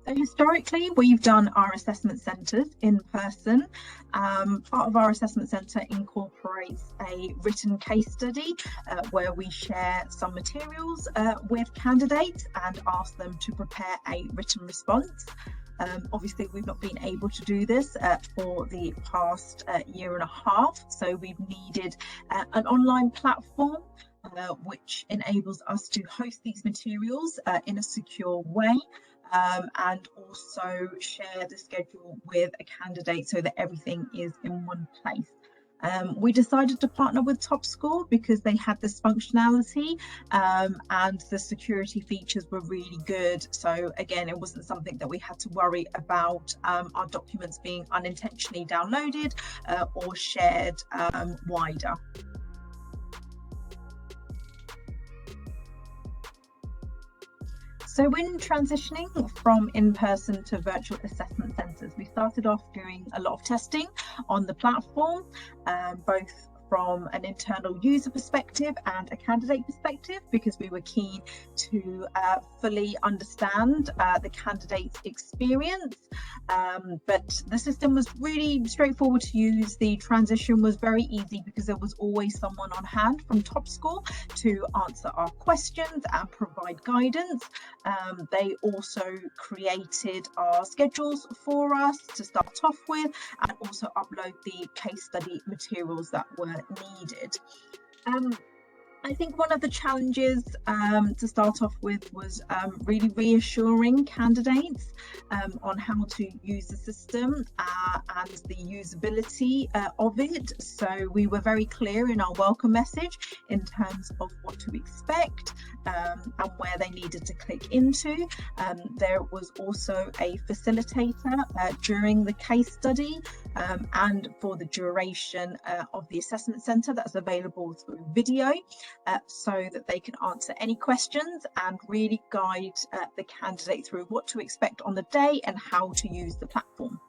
So historically, we've done our assessment centres in person. Part of our assessment centre incorporates a written case study where we share some materials with candidates and ask them to prepare a written response. Obviously, we've not been able to do this for the past year and a half, so we've needed an online platform which enables us to host these materials in a secure way. And also share the schedule with a candidate so that everything is in one place. We decided to partner with TopScore because they had this functionality and the security features were really good. So again, it wasn't something that we had to worry about our documents being unintentionally downloaded or shared wider. So when transitioning from in-person to virtual assessment centres, we started off doing a lot of testing on the platform, both from an internal user perspective and a candidate perspective, because we were keen to fully understand the candidate's experience. But the system was really straightforward to use. The transition was very easy because there was always someone on hand from TopScore to answer our questions and provide guidance. They also created our schedules for us to start off with, and also upload the case study materials that were needed. I think one of the challenges to start off with was really reassuring candidates on how to use the system and the usability of it. So we were very clear in our welcome message in terms of what to expect and where they needed to click into. There was also a facilitator during the case study and for the duration of the assessment centre that's available through video. So that they can answer any questions and really guide the candidate through what to expect on the day and how to use the platform.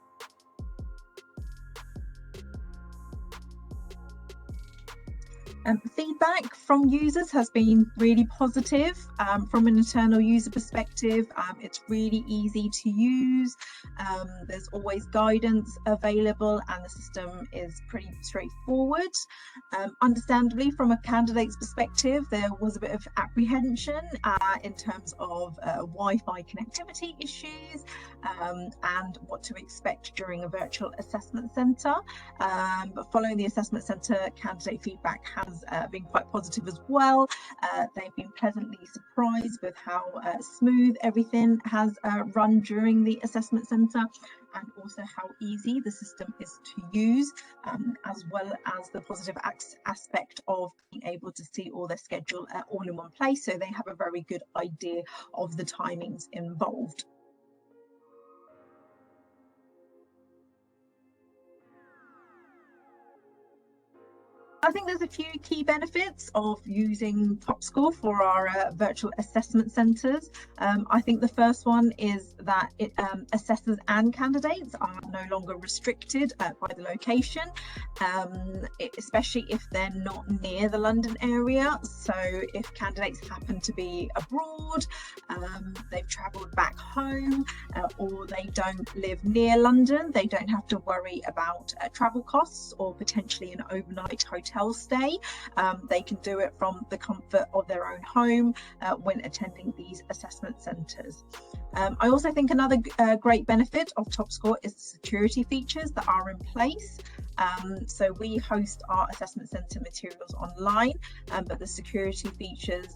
Feedback from users has been really positive. From an internal user perspective, it's really easy to use. There's always guidance available and the system is pretty straightforward. Understandably, from a candidate's perspective, there was a bit of apprehension in terms of Wi-Fi connectivity issues and what to expect during a virtual assessment centre. But following the assessment centre, candidate feedback has been quite positive as well. They've been pleasantly surprised with how smooth everything has run during the assessment centre, and also how easy the system is to use, as well as the positive aspect of being able to see all their schedule all in one place, so they have a very good idea of the timings involved. I think there's a few key benefits of using TopScore for our virtual assessment centres. I think the first one is that assessors and candidates are no longer restricted by the location, especially if they're not near the London area. So if candidates happen to be abroad, they've travelled back home, or they don't live near London, they don't have to worry about travel costs or potentially an overnight hotel stay. They can do it from the comfort of their own home when attending these assessment centres. I also think another great benefit of TopScore is the security features that are in place. So we host our assessment centre materials online, but the security features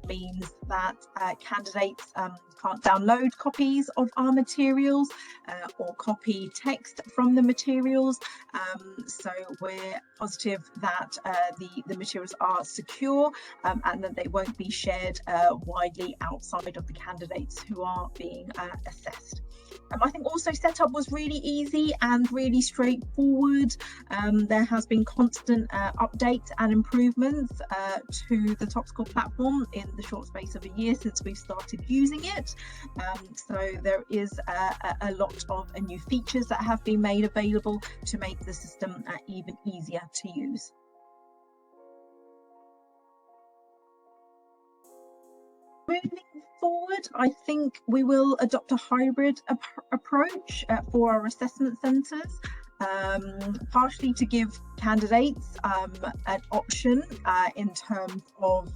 means that candidates can't download copies of our materials or copy text from the materials. So we're positive that the materials are secure and that they won't be shared widely outside of the candidates who are being assessed. I think also setup was really easy and really straightforward. There has been constant updates and improvements to the TopScore platform in the short space of a year since we've started using it. So there is a lot of new features that have been made available to make the system even easier to use. Moving forward, I think we will adopt a hybrid approach for our assessment centres. Partially to give candidates an option in terms of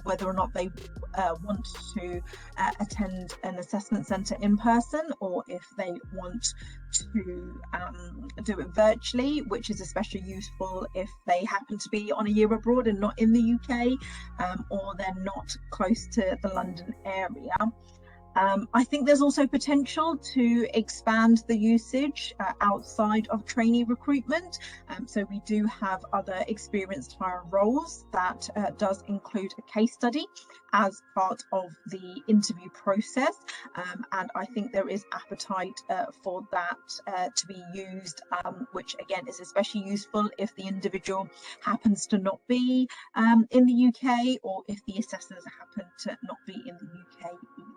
whether or not they want to attend an assessment centre in person, or if they want to do it virtually, which is especially useful if they happen to be on a year abroad and not in the UK, or they're not close to the London area. I think there's also potential to expand the usage outside of trainee recruitment. So we do have other experienced hire roles that does include a case study as part of the interview process. And I think there is appetite for that to be used, which again is especially useful if the individual happens to not be in the UK, or if the assessors happen to not be in the UK either.